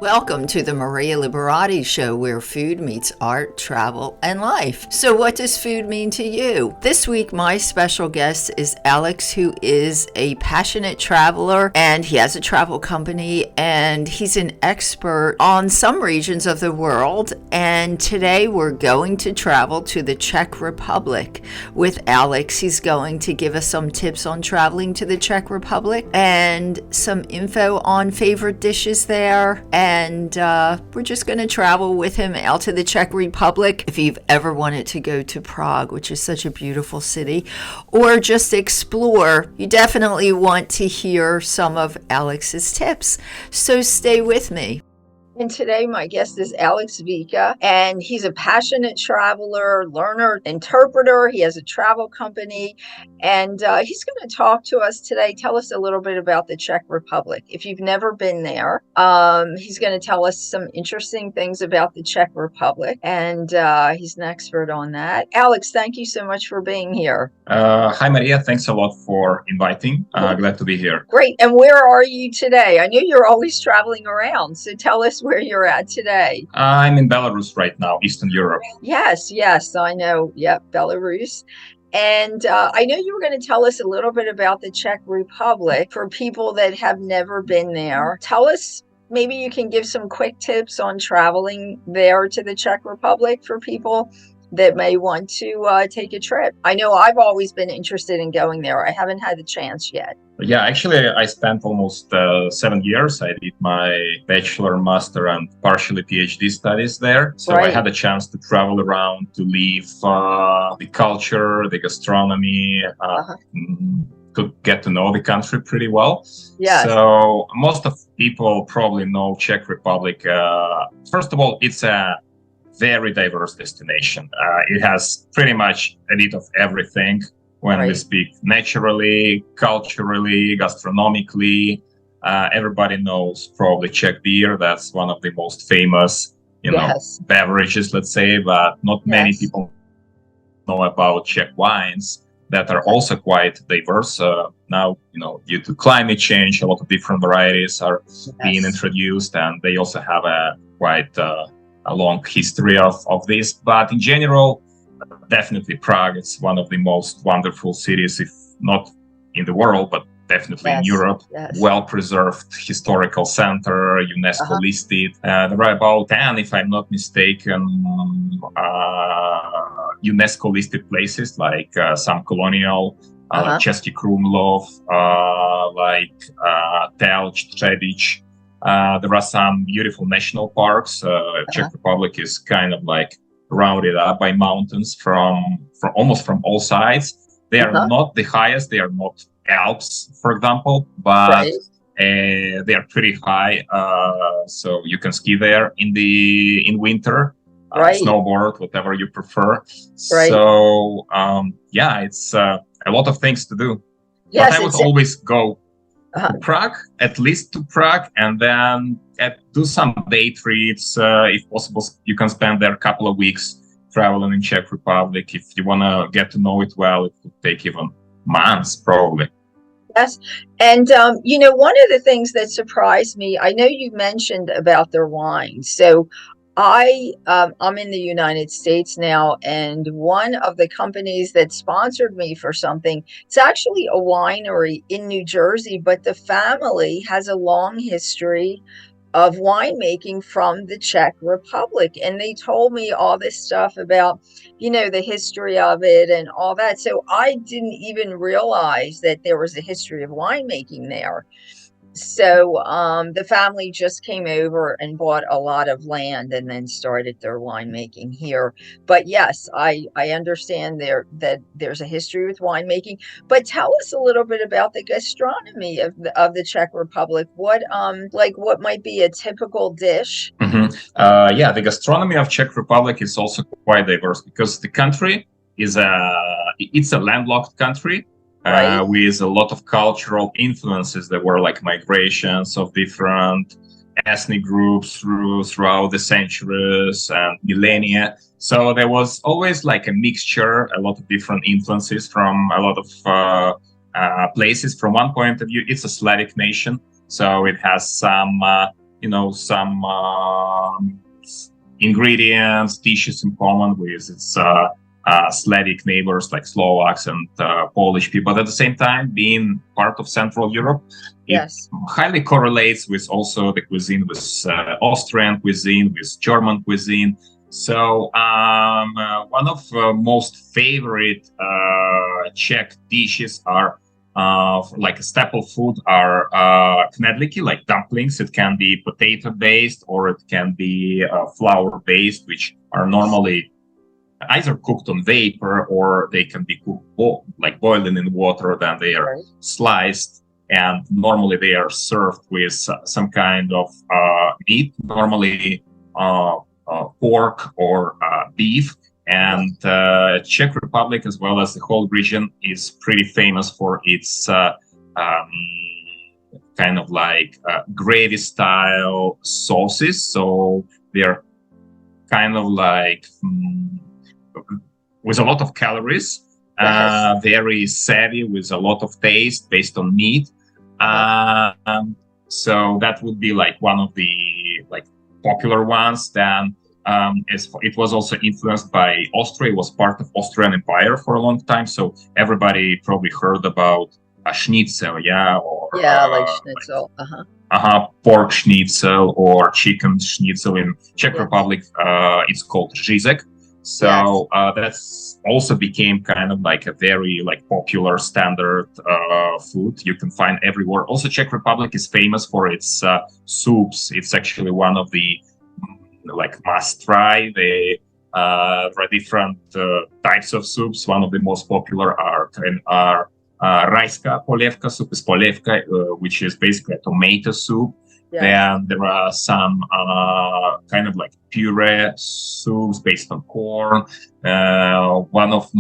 Welcome to the Maria Liberati Show, where food meets art, travel, and life. So what does food mean to you? This week, my special guest is Alex, who is a passionate traveler, and he has a travel company, and he's an expert on some regions of the world. And today we're going to travel to the Czech Republic with Alex. He's going to give us some tips on traveling to the Czech Republic and some info on favorite dishes there. And we're just going to travel with him out to the Czech Republic. If you've ever wanted to go to Prague, which is such a beautiful city, or just explore, you definitely want to hear some of Alex's tips. So stay with me. And today my guest is Alex Veka, and he's a passionate traveler, learner, interpreter. He has a travel company, and he's going to talk to us today, tell us a little bit about the Czech Republic. If you've never been there, he's going to tell us some interesting things about the Czech Republic, and he's an expert on that. Alex, thank you so much for being here. Hi, Maria. Thanks a lot for inviting. Glad to be here. Great. And where are you today? I know you're always traveling around, so tell us where you're at today. I'm in Belarus right now, Eastern Europe. Yes, I know. Yep, Belarus. And I know you were going to tell us a little bit about the Czech Republic for people that have never been there. Tell us, maybe you can give some quick tips on traveling there to the Czech Republic for people that may want to take a trip. I know I've always been interested in going there. I haven't had the chance yet. Yeah, actually, I spent almost 7 years. I did my bachelor, master, and partially PhD studies there. So Right. I had a chance to travel around, to live the culture, the gastronomy, to get to know the country pretty well. Yes. So most of people probably know Czech Republic. First of all, it's a very diverse destination. It has pretty much a bit of everything when we Right. speak naturally, culturally, gastronomically. Everybody knows probably Czech beer. That's one of the most famous, Yes. beverages, let's say, but not many Yes. people know about Czech wines that are also quite diverse. Now, due to climate change, a lot of different varieties are being introduced, and they also have a quite a long history of this. But in general, definitely Prague, it's one of the most wonderful cities, if not in the world, but definitely in Europe. Yes. Well-preserved historical center, UNESCO listed. There are about 10, if I'm not mistaken, UNESCO listed places like some colonial, like Český Krumlov, like Telč, Třebíč. There are some beautiful national parks. Czech Republic is kind of like rounded up by mountains from almost from all sides. They are not the highest. They are not Alps, for example, but they are pretty high. So you can ski there in winter, snowboard, whatever you prefer. So it's a lot of things to do. Yes, but I would always go to Prague, at least to Prague, and then do some day trips. If possible, you can spend there a couple of weeks traveling in Czech Republic. If you want to get to know it well, it could take even months, probably. Yes. And, one of the things that surprised me, I know you mentioned about their wine. So I'm in the United States now, and one of the companies that sponsored me for something, it's actually a winery in New Jersey, but the family has a long history of winemaking from the Czech Republic. And they told me all this stuff about, the history of it and all that. So I didn't even realize that there was a history of winemaking there. So the family just came over and bought a lot of land and then started their winemaking here. But yes, I understand that there's a history with winemaking. But tell us a little bit about the gastronomy of the Czech Republic. What might be a typical dish? The gastronomy of Czech Republic is also quite diverse because the country it's a landlocked country. With a lot of cultural influences. There were like migrations of different ethnic groups throughout the centuries and millennia. So there was always like a mixture, a lot of different influences from a lot of places. From one point of view, it's a Slavic nation. So it has some some ingredients, dishes in common with its Slavic neighbors like Slovaks and Polish people. But at the same time, being part of Central Europe, it highly correlates with also the cuisine, with Austrian cuisine, with German cuisine. So one of most favorite Czech dishes are like a staple food are knedlíky, like dumplings. It can be potato based or it can be flour based, which are normally either cooked on vapor or they can be cooked like boiling in water. Then they are sliced, and normally they are served with some kind of meat, normally pork or beef. And Czech Republic, as well as the whole region, is pretty famous for its kind of like gravy style sauces. So they're kind of like with a lot of calories, very savvy, with a lot of taste based on meat. So that would be like one of the like popular ones. Then it was also influenced by Austria. It was part of Austrian Empire for a long time. So everybody probably heard about a schnitzel, like schnitzel, pork schnitzel or chicken schnitzel. In Czech Republic, it's called řízek. So that's also became kind of like a very like popular standard food you can find everywhere. Also, Czech Republic is famous for its soups. It's actually one of the like must try. There are different types of soups. One of the most popular are rajská polievka soup, is polievka, which is basically a tomato soup. Then there are some kind of like puree soups based on corn. One of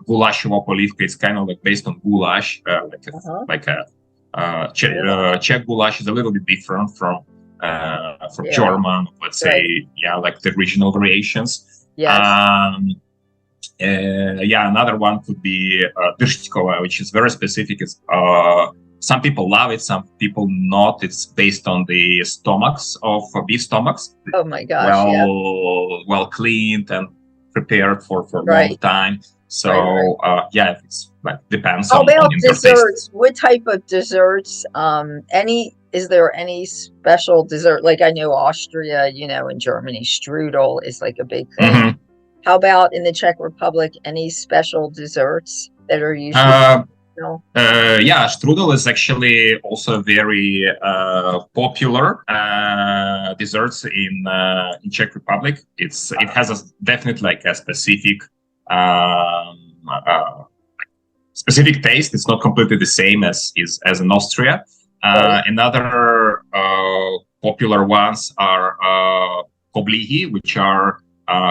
gulashovo polivka is kind of like based on goulash, Czech goulash is a little bit different from German, let's say, like the regional variations. Another one could be drštková, which is very specific. It's some people love it, some people not. It's based on the stomachs of beef stomachs. Oh my gosh! Well cleaned and prepared for a long time. So it's like depends. How about desserts? What type of desserts? Is there any special dessert? Like I know Austria, in Germany, strudel is like a big thing. Mm-hmm. How about in the Czech Republic? Any special desserts that are usually? Strudel is actually also very popular desserts in Czech Republic. It has definitely like a specific taste. It's not completely the same as in Austria. Another popular ones are koblihy, which are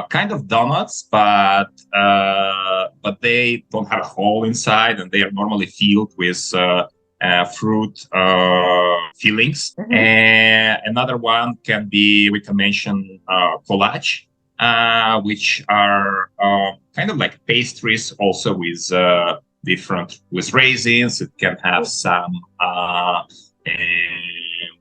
kind of donuts, but they don't have a hole inside, and they are normally filled with fruit fillings. Mm-hmm. Another one we can mention koláč, which are kind of like pastries, also with with raisins. It can have some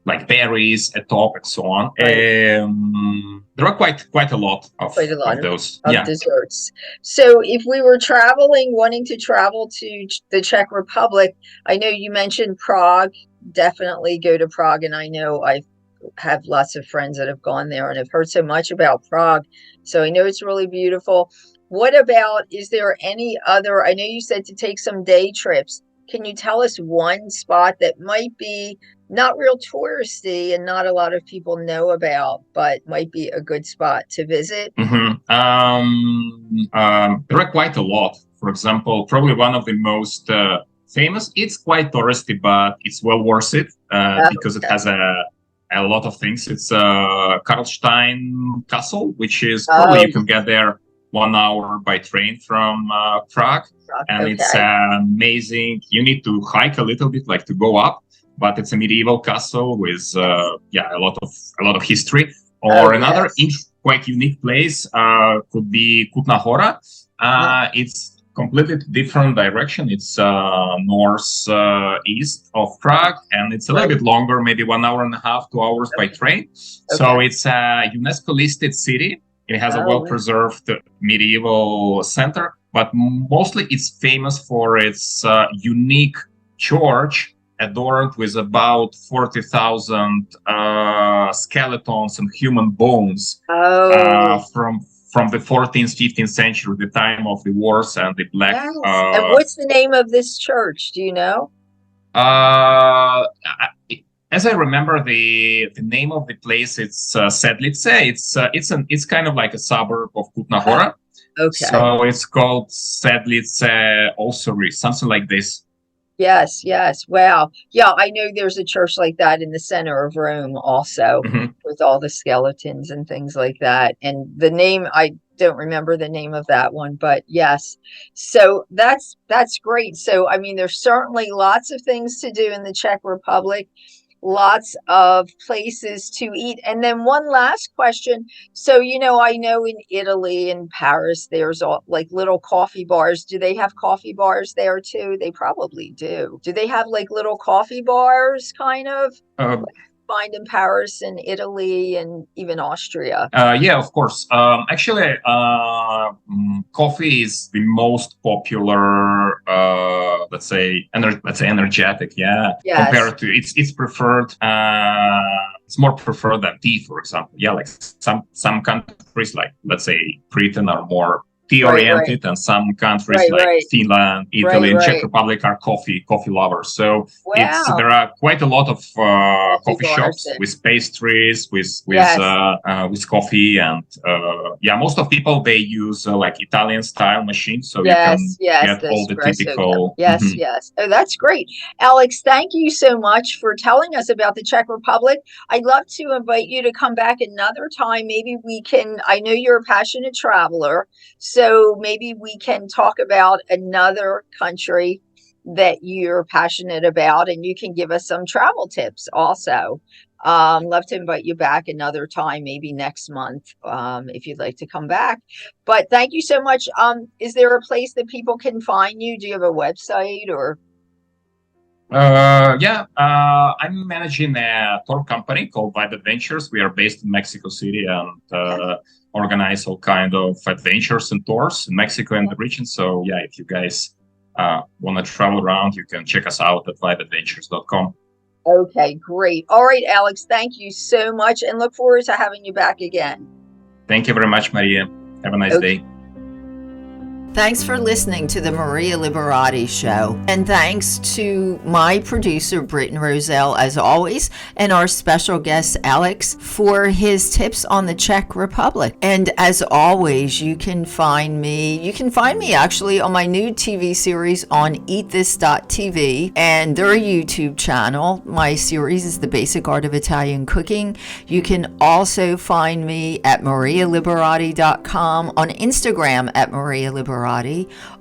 like berries atop and so on. There are quite a lot of those desserts. So if we were wanting to travel to the Czech Republic, I know you mentioned Prague. Definitely go to Prague, and I know I have lots of friends that have gone there and have heard so much about Prague. So I know it's really beautiful. What about, is there any other, I know you said to take some day trips. Can you tell us one spot that might be not real touristy and not a lot of people know about, but might be a good spot to visit? Mm-hmm. There are quite a lot. For example, probably one of the most famous, it's quite touristy, but it's well worth it because it has a lot of things. It's Karlstein Castle, which is probably you can get there 1 hour by train from Prague. And it's amazing. You need to hike a little bit, like to go up, but it's a medieval castle with a lot of history. Or another quite unique place could be Kutná Hora. It's completely different direction. It's north east of Prague, and it's a little bit longer, maybe 1.5 hours, 2 hours by train. So it's a UNESCO listed city. It has a well-preserved medieval center, but mostly it's famous for its unique church adorned with about 40,000 skeletons and human bones from the 14th, 15th century, the time of the wars and the Black. Yes. And what's the name of this church? Do you know? As I remember, the name of the place, it's Sedlice. It's kind of like a suburb of Kutna Hora. Okay. So it's called Sedlice Ossory, something like this. Yes. Wow. Yeah, I know there's a church like that in the center of Rome also, with all the skeletons and things like that. And the name, I don't remember the name of that one, but yes. So that's great. So, I mean, there's certainly lots of things to do in the Czech Republic. Lots of places to eat. And then one last question. So, I know in Italy and Paris, there's all like little coffee bars. Do they have coffee bars there too? They probably do. Do they have like little coffee bars kind of? Find in Paris and Italy and even Austria? Yeah, of course. Actually, coffee is the most popular, let's say energetic. Yeah, yes. Compared to it's preferred. It's more preferred than tea, for example. Yeah, like some countries, like let's say Britain, are more tea-oriented, and some countries like Finland, Italy, and Czech Republic are coffee lovers. So there are quite a lot of coffee shops with pastries, with coffee, and most of people, they use like Italian style machines, so you can get all the typical. Yes. Oh, that's great, Alex. Thank you so much for telling us about the Czech Republic. I'd love to invite you to come back another time. Maybe we can. I know you're a passionate traveler, so maybe we can talk about another country that you're passionate about, and you can give us some travel tips also. Love to invite you back another time, maybe next month, if you'd like to come back. But thank you so much. Is there a place that people can find you? Do you have a website or? I'm managing a tour company called Vibe Adventures. We are based in Mexico City and organize all kind of adventures and tours in Mexico and the region. So if you guys want to travel around, you can check us out at vibeadventures.com. Okay, great. All right, Alex, thank you so much, and look forward to having you back again. Thank you very much, Maria. Have a nice day. Thanks for listening to the Maria Liberati Show. And thanks to my producer, Britton Roselle, as always, and our special guest, Alex, for his tips on the Czech Republic. And as always, you can find me actually on my new TV series on eatthis.tv and their YouTube channel. My series is The Basic Art of Italian Cooking. You can also find me at marialiberati.com, on Instagram at Maria Liberati,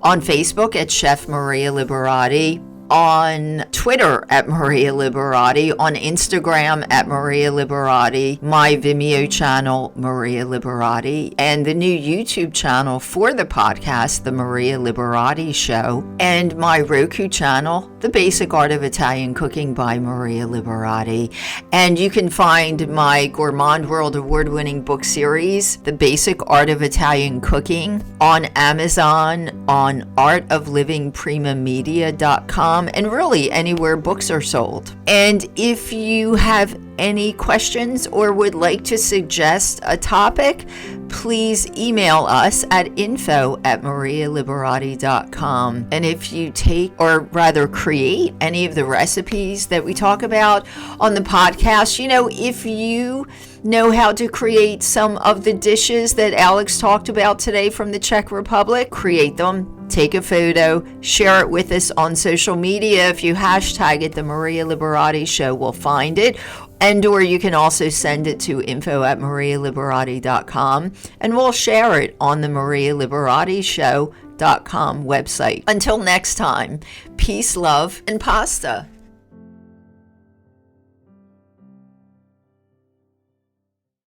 on Facebook at Chef Maria Liberati, on Twitter at Maria Liberati, on Instagram at Maria Liberati, my Vimeo channel, Maria Liberati, and the new YouTube channel for the podcast, The Maria Liberati Show, and my Roku channel, The Basic Art of Italian Cooking by Maria Liberati. And you can find my Gourmand World award-winning book series, The Basic Art of Italian Cooking, on Amazon, on artoflivingprimamedia.com, and really anywhere books are sold. And if you have any questions or would like to suggest a topic, please email us at info@marialiberati.com. And if you take, or rather create, any of the recipes that we talk about on the podcast, if you know how to create some of the dishes that Alex talked about today from the Czech Republic, create them. Take a photo, share it with us on social media. If you hashtag it, The Maria Liberati Show, we'll find it. Or you can also send it to info@marialiberati.com, and we'll share it on the marialiberatishowcom website. Until next time, peace, love, and pasta.